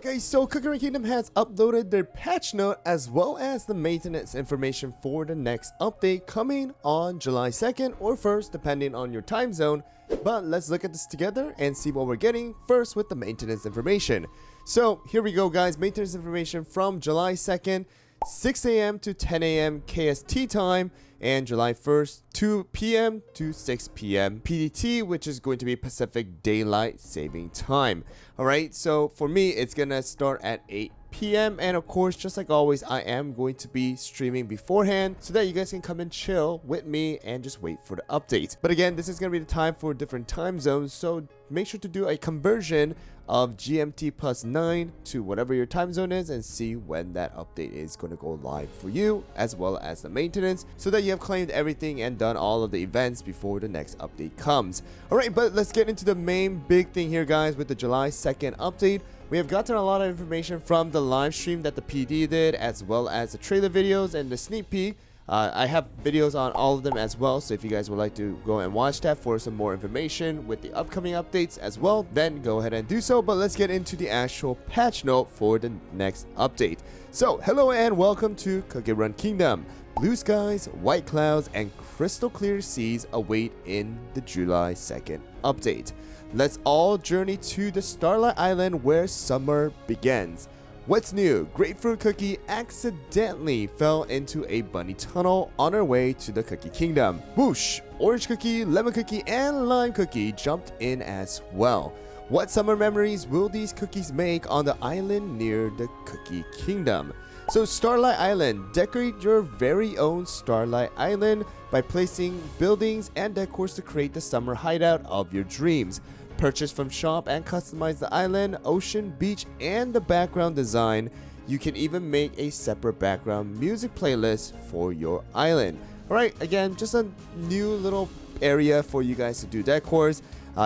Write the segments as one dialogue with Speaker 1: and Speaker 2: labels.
Speaker 1: guys, so Cookie Run Kingdom has uploaded their patch note as well as the maintenance information for the next update coming on July 2nd or 1st depending on your time zone. But let's look at this together and see what we're getting first with the maintenance information. So here we go guys, maintenance information from July 2nd, 6 AM to 10 AM KST time, and July 1st, 2 PM to 6 PM PDT, which is going to be Pacific Daylight Saving Time. Alright, so for me, it's gonna start at 8 PM, and of course, just like always, I am going to be streaming beforehand so that you guys can come and chill with me and just wait for the update. But again, this is gonna be the time for different time zones, so make sure to do a conversion of GMT plus 9 to whatever your time zone is and see when that update is going to go live for you, as well as the maintenance, so that you have claimed everything and done all of the events before the next update comes. Alright, but let's get into the main big thing here guys with the July 2nd update. We have gotten a lot of information from the live stream that the PD did, as well as the trailer videos and the sneak peek. I have videos on all of them as well, so if you guys would like to go and watch that for some more information with the upcoming updates as well, then go ahead and do so. But let's get into the actual patch note for the next update. So hello and welcome to Cookie Run Kingdom. Blue skies, white clouds, and crystal clear seas await in the July 2nd update. Let's all journey to the Starlight Island where summer begins. What's new? Grapefruit Cookie accidentally fell into a bunny tunnel on her way to the Cookie Kingdom. Whoosh! Orange Cookie, Lemon Cookie, and Lime Cookie jumped in as well. What summer memories will these cookies make on the island near the Cookie Kingdom? So Starlight Island, decorate your very own Starlight Island by placing buildings and decors to create the summer hideout of your dreams. Purchase from shop and customize the island, ocean, beach, and the background design. You can even make a separate background music playlist for your island. Alright, again, just a new little area for you guys to do decors.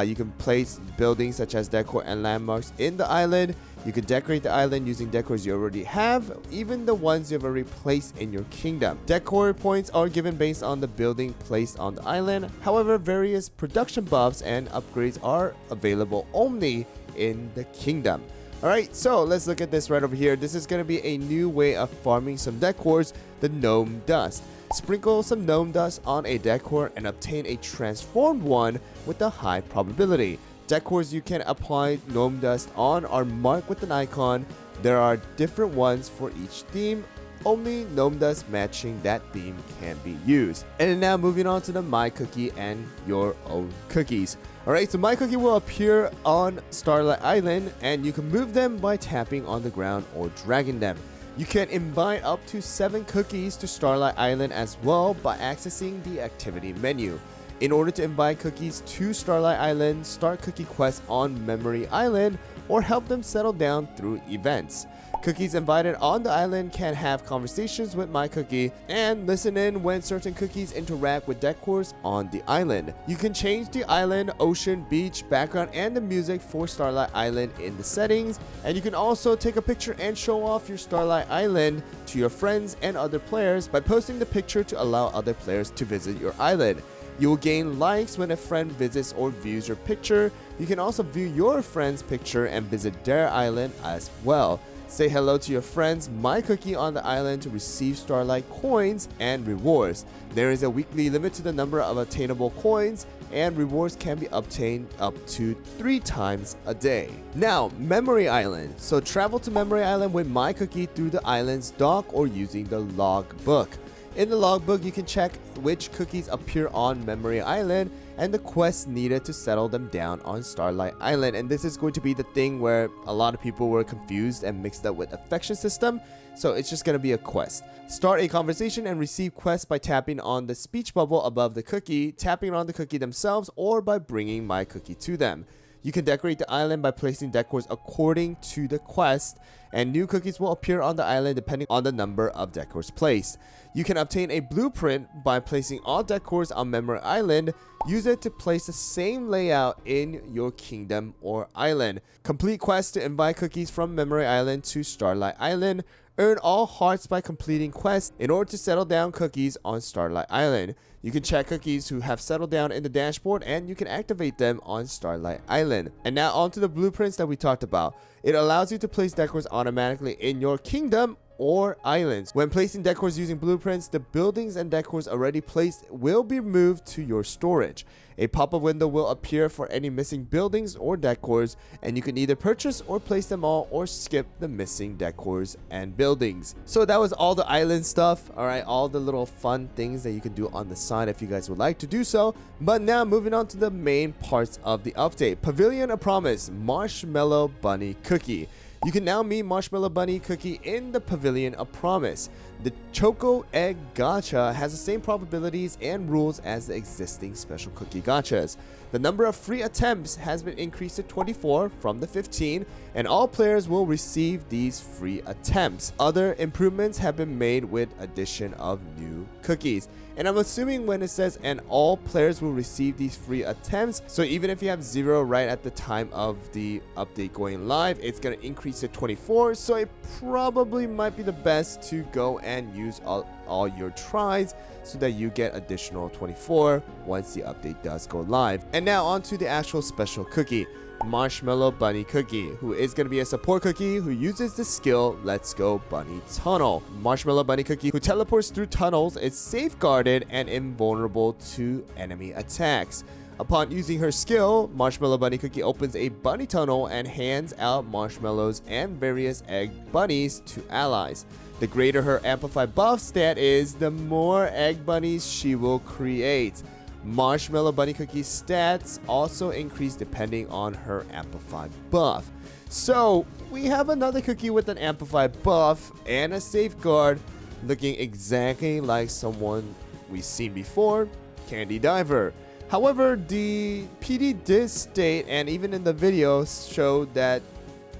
Speaker 1: You can place buildings such as decor and landmarks in the island. You can decorate the island using decors you already have, even the ones you've already placed in your kingdom. Decor points are given based on the building placed on the island. However, various production buffs and upgrades are available only in the kingdom. Alright, so let's look at this right over here. This is going to be a new way of farming some decors, the gnome dust. Sprinkle some gnome dust on a decor and obtain a transformed one with a high probability. Decors you can apply gnome dust on are marked with an icon. There are different ones for each theme. Only gnome dust matching that theme can be used. And now moving on to the My Cookie and your own cookies. Alright, so My Cookie will appear on Starlight Island and you can move them by tapping on the ground or dragging them. You can invite up to 7 cookies to Starlight Island as well by accessing the activity menu. In order to invite cookies to Starlight Island, start cookie quests on Memory Island or help them settle down through events. Cookies invited on the island can have conversations with My Cookie and listen in when certain cookies interact with decors on the island. You can change the island, ocean, beach, background, and the music for Starlight Island in the settings, and you can also take a picture and show off your Starlight Island to your friends and other players by posting the picture to allow other players to visit your island. You will gain likes when a friend visits or views your picture. You can also view your friend's picture and visit their island as well. Say hello to your friends My Cookie on the island to receive Starlight coins and rewards. There is a weekly limit to the number of attainable coins, and rewards can be obtained up to 3 times a day. Now, Memory Island. So travel to Memory Island with My Cookie through the island's dock or using the logbook. In the logbook, you can check which cookies appear on Memory Island and the quests needed to settle them down on Starlight Island. And this is going to be the thing where a lot of people were confused and mixed up with affection system. So it's just going to be a quest. Start a conversation and receive quests by tapping on the speech bubble above the cookie, tapping on the cookie themselves, or by bringing My Cookie to them. You can decorate the island by placing decors according to the quest, and new cookies will appear on the island depending on the number of decors placed. You can obtain a blueprint by placing all decors on Memory Island. Use it to place the same layout in your kingdom or island. Complete quests to invite cookies from Memory Island to Starlight Island. Earn all hearts by completing quests in order to settle down cookies on Starlight Island. You can check cookies who have settled down in the dashboard, and you can activate them on Starlight Island. And now onto the blueprints that we talked about. It allows you to place decors automatically in your kingdom or islands. When placing decors using blueprints, the buildings and decors already placed will be moved to your storage. A pop-up window will appear for any missing buildings or decors, and you can either purchase or place them all or skip the missing decors and buildings. So that was all the island stuff, alright, all the little fun things that you can do on the side if you guys would like to do so. But now moving on to the main parts of the update. Pavilion of Promise, Marshmallow Bunny Cookie. You can now meet Marshmallow Bunny Cookie in the Pavilion of Promise. The Choco Egg Gacha has the same probabilities and rules as the existing special cookie gachas. The number of free attempts has been increased to 24 from the 15, and all players will receive these free attempts. Other improvements have been made with addition of new cookies. And I'm assuming when it says and all players will receive these free attempts, so even if you have 0 right at the time of the update going live, it's going to increase to 24, so it probably might be the best to go and use all your tries so that you get additional 24 once the update does go live. And now on to the actual special cookie, Marshmallow Bunny Cookie, who is going to be a support cookie who uses the skill Let's Go Bunny Tunnel. Marshmallow Bunny Cookie who teleports through tunnels is safeguarded and invulnerable to enemy attacks. Upon using her skill, Marshmallow Bunny Cookie opens a bunny tunnel and hands out marshmallows and various egg bunnies to allies. The greater her amplified buff stat is, the more egg bunnies she will create. Marshmallow Bunny Cookie's stats also increase depending on her amplified buff. So we have another cookie with an amplified buff and a safeguard, looking exactly like someone we've seen before, Candy Diver. However, the PD did state, and even in the video showed, that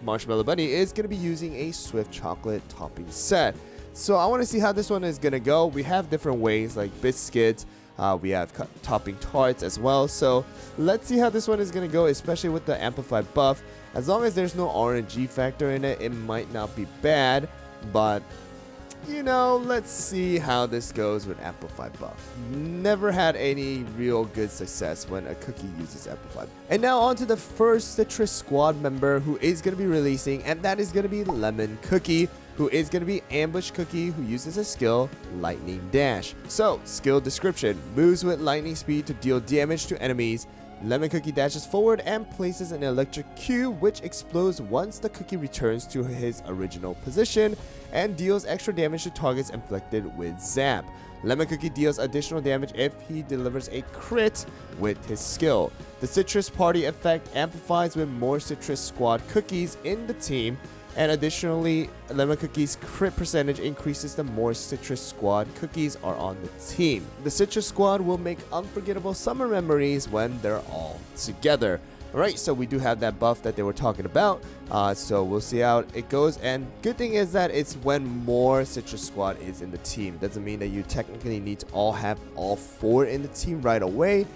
Speaker 1: Marshmallow Bunny is going to be using a Swift Chocolate topping set. So I want to see how this one is going to go. We have different ways like biscuits. We have topping tarts as well. So let's see how this one is going to go, especially with the amplified buff. As long as there's no RNG factor in it, it might not be bad. But, you know, let's see how this goes with amplified buff. Never had any real good success when a cookie uses amplified. And now on to the first Citrus Squad member who is going to be releasing, and that is going to be Lemon Cookie, who is going to be Ambush Cookie who uses a skill, Lightning Dash. So, skill description: moves with lightning speed to deal damage to enemies. Lemon Cookie dashes forward and places an electric cube which explodes once the cookie returns to his original position and deals extra damage to targets inflicted with Zap. Lemon Cookie deals additional damage if he delivers a crit with his skill. The Citrus Party effect amplifies with more Citrus Squad cookies in the team, and additionally, Lemon Cookie's crit percentage increases the more Citrus Squad cookies are on the team. The Citrus Squad will make unforgettable summer memories when they're all together. Alright, so we do have that buff that they were talking about, so we'll see how it goes. And good thing is that it's when more Citrus Squad is in the team. Doesn't mean that you technically need to all have all 4 in the team right away.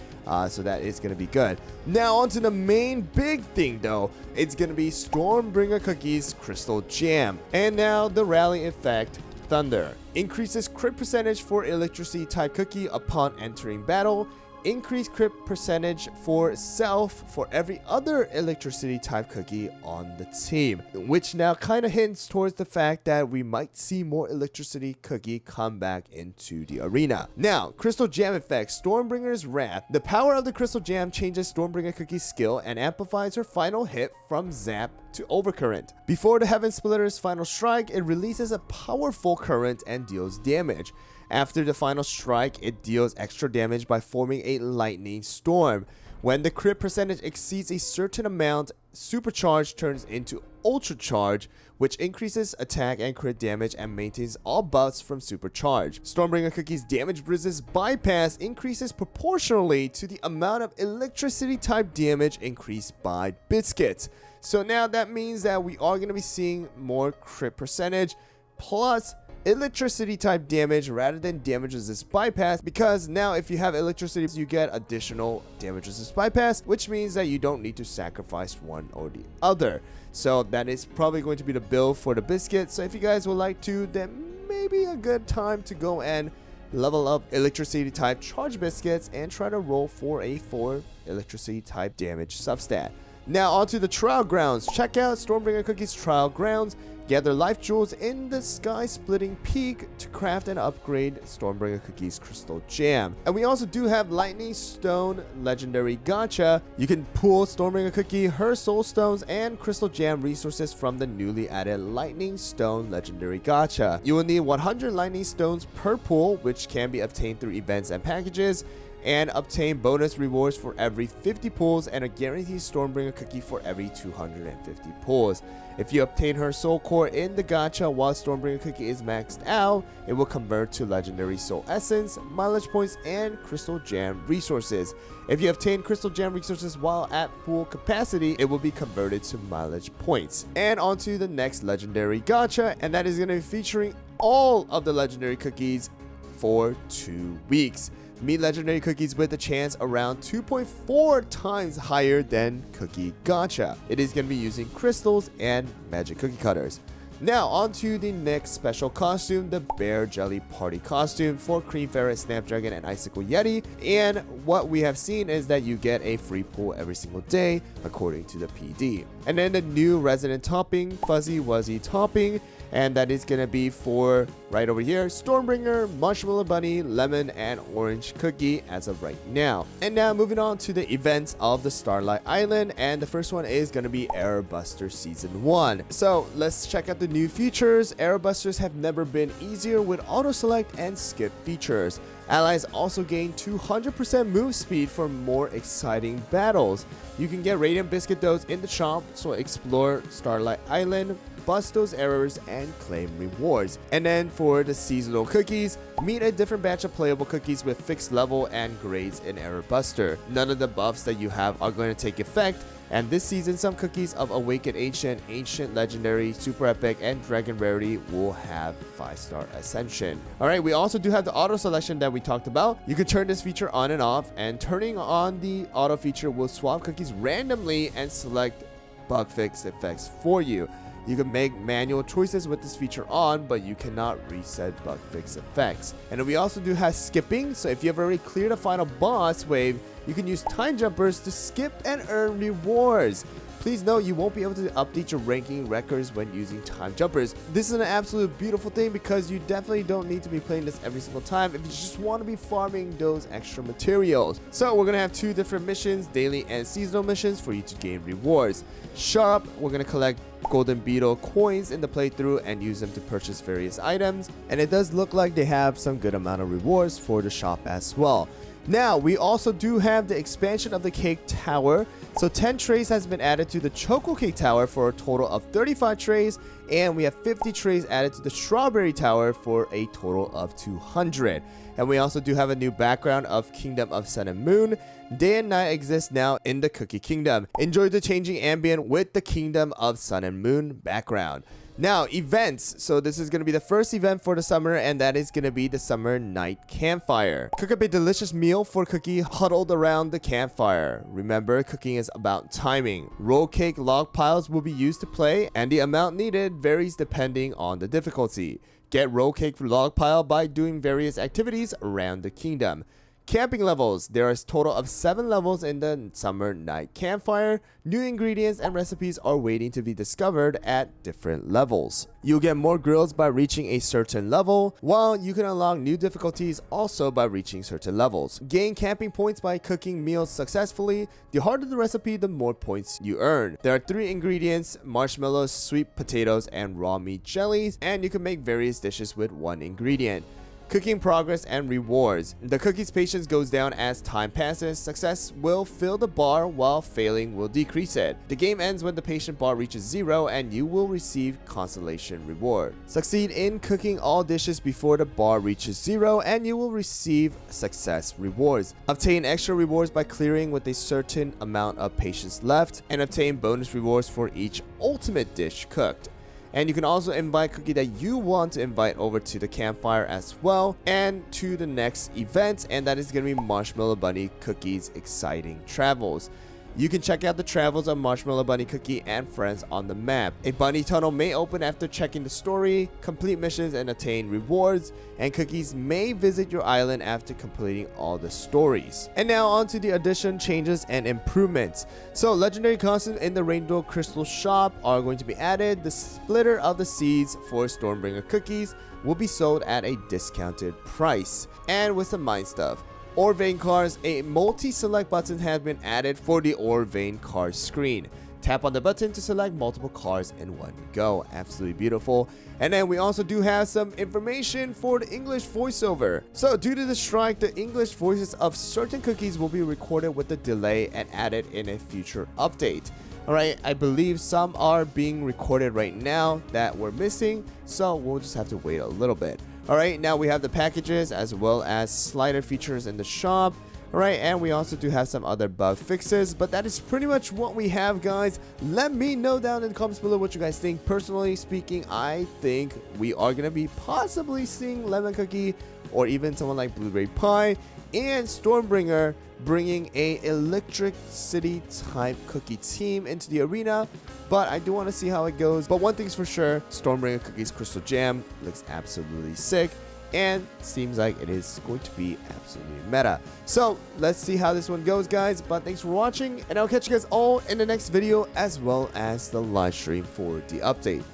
Speaker 1: So that is going to be good. Now on to the main big thing though. It's going to be Stormbringer Cookies Crystal Jam. And now the rally effect, Thunder. Increases crit percentage for electricity type cookie upon entering battle. Increased crit percentage for self for every other electricity type cookie on the team, which now kind of hints towards the fact that we might see more electricity cookie come back into the arena. Now, Crystal Jam effect, Stormbringer's Wrath. The power of the Crystal Jam changes Stormbringer Cookie's skill and amplifies her final hit from Zap to Overcurrent. Before the Heaven Splitter's final strike, it releases a powerful current and deals damage. After the final strike, it deals extra damage by forming a lightning storm. When the crit percentage exceeds a certain amount, Supercharge turns into Ultracharge, which increases attack and crit damage and maintains all buffs from Supercharge. Stormbringer Cookie's damage resist bypass increases proportionally to the amount of electricity type damage increased by Biscuits. So now that means that we are going to be seeing more crit percentage plus electricity type damage rather than damage resist bypass, because now if you have electricity you get additional damage resist bypass, which means that you don't need to sacrifice one or the other. So that is probably going to be the build for the Biscuit. So if you guys would like to, then maybe a good time to go and level up electricity type charge Biscuits and try to roll for a 4 electricity type damage substat. Now onto the trial grounds. Check out Stormbringer Cookie's trial grounds. Gather life jewels in the sky splitting peak to craft and upgrade Stormbringer Cookie's Crystal Jam. And we also do have Lightning Stone Legendary Gacha. You can pull Stormbringer Cookie, her Soul Stones, and Crystal Jam resources from the newly added Lightning Stone Legendary Gacha. You will need 100 Lightning Stones per pull, which can be obtained through events and packages, and obtain bonus rewards for every 50 pulls and a guaranteed Stormbringer Cookie for every 250 pulls. If you obtain her Soul Core in the gacha while Stormbringer Cookie is maxed out, it will convert to Legendary Soul Essence, Mileage Points, and Crystal Jam resources. If you obtain Crystal Jam resources while at full capacity, it will be converted to Mileage Points. And onto the next Legendary Gacha, and that is going to be featuring all of the Legendary Cookies for 2 weeks. Meet Legendary Cookies with a chance around 2.4 times higher than Cookie Gacha. It is going to be using crystals and magic cookie cutters. Now onto the next special costume, the Bear Jelly Party costume for Cream Ferret, Snapdragon, and Icicle Yeti. And what we have seen is that you get a free pull every single day according to the PD. And then the new resident topping, Fuzzy Wuzzy topping, and that is going to be for, right over here, Stormbringer, Marshmallow Bunny, Lemon, and Orange Cookie as of right now. And now moving on to the events of the Starlight Island, and the first one is going to be Error Buster Season 1. So let's check out the new features. Error Busters have never been easier with auto select and skip features. Allies also gain 200% move speed for more exciting battles. You can get Radiant Biscuit Doughs in the shop, so explore Starlight Island, bust those errors, and claim rewards. And then for the seasonal cookies, meet a different batch of playable cookies with fixed level and grades in Error Buster. None of the buffs that you have are going to take effect, and this season some cookies of Awakened Ancient, Ancient Legendary, Super Epic, and Dragon Rarity will have 5-star ascension. Alright, we also do have the auto selection that we talked about. You can turn this feature on and off, and turning on the auto feature will swap cookies randomly and select bug fix effects for you. You can make manual choices with this feature on, but you cannot reset bug fix effects. And then we also do have skipping, so if you have already cleared a final boss wave, you can use time jumpers to skip and earn rewards. Please note you won't be able to update your ranking records when using time jumpers. This is an absolute beautiful thing because you definitely don't need to be playing this every single time if you just want to be farming those extra materials. So we're going to have 2 different missions, daily and seasonal missions, for you to gain rewards. Shop, we're going to collect Golden Beetle coins in the playthrough and use them to purchase various items, and it does look like they have some good amount of rewards for the shop as well. Now we also do have the expansion of the cake tower, so 10 trays has been added to the Choco Cake Tower for a total of 35 trays, and we have 50 trays added to the Strawberry Tower for a total of 200. And we also do have a new background of Kingdom of Sun and Moon. Day and night exists now in the Cookie Kingdom. Enjoy the changing ambient with the Kingdom of Sun and Moon background. Now, events. So this is going to be the first event for the summer, and that is going to be the Summer Night Campfire. Cook up a delicious meal for Cookie huddled around the campfire. Remember, cooking is about timing. Roll cake log piles will be used to play, and the amount needed varies depending on the difficulty. Get roll cake log pile by doing various activities around the kingdom. Camping levels. There is a total of 7 levels in the Summer Night Campfire. New ingredients and recipes are waiting to be discovered at different levels. You'll get more grills by reaching a certain level, while you can unlock new difficulties also by reaching certain levels. Gain camping points by cooking meals successfully. The harder the recipe, the more points you earn. There are 3 ingredients: marshmallows, sweet potatoes, and raw meat jellies, and you can make various dishes with 1 ingredient. Cooking progress and rewards. The cookie's patience goes down as time passes. Success will fill the bar while failing will decrease it. The game ends when the patient bar reaches 0 and you will receive consolation reward. Succeed in cooking all dishes before the bar reaches 0 and you will receive success rewards. Obtain extra rewards by clearing with a certain amount of patience left, and obtain bonus rewards for each ultimate dish cooked. And you can also invite cookie that you want to invite over to the campfire as well and to the next event, and that is going to be Marshmallow Bunny Cookie's Exciting Travels. You can check out the travels of Marshmallow Bunny Cookie and friends on the map. A bunny tunnel may open after checking the story, complete missions and attain rewards, and cookies may visit your island after completing all the stories. And now on to the addition, changes, and improvements. So legendary costumes in the Rainbow Crystal shop are going to be added. The splitter of the seeds for Stormbringer cookies will be sold at a discounted price. And with some mine stuff. Ore vein cards, a multi-select button has been added for the ore vein card screen. Tap on the button to select multiple cards in one go. Absolutely beautiful. And then we also do have some information for the English voiceover. So due to the strike, the English voices of certain cookies will be recorded with a delay and added in a future update. Alright, I believe some are being recorded right now that we're missing, so we'll just have to wait a little bit. Alright, now we have the packages as well as slider features in the shop. Alright, and we also do have some other bug fixes, but that is pretty much what we have, guys. Let me know down in the comments below what you guys think. Personally speaking, I think we are going to be possibly seeing Lemon Cookie or even someone like Blueberry Pie and Stormbringer bringing a Electric City type cookie team into the arena, but I do want to see how it goes. But one thing's for sure, Stormbringer Cookies Crystal Jam looks absolutely sick and seems like it is going to be absolutely meta. So let's see how this one goes, guys. But thanks for watching, and I'll catch you guys all in the next video as well as the live stream for the update.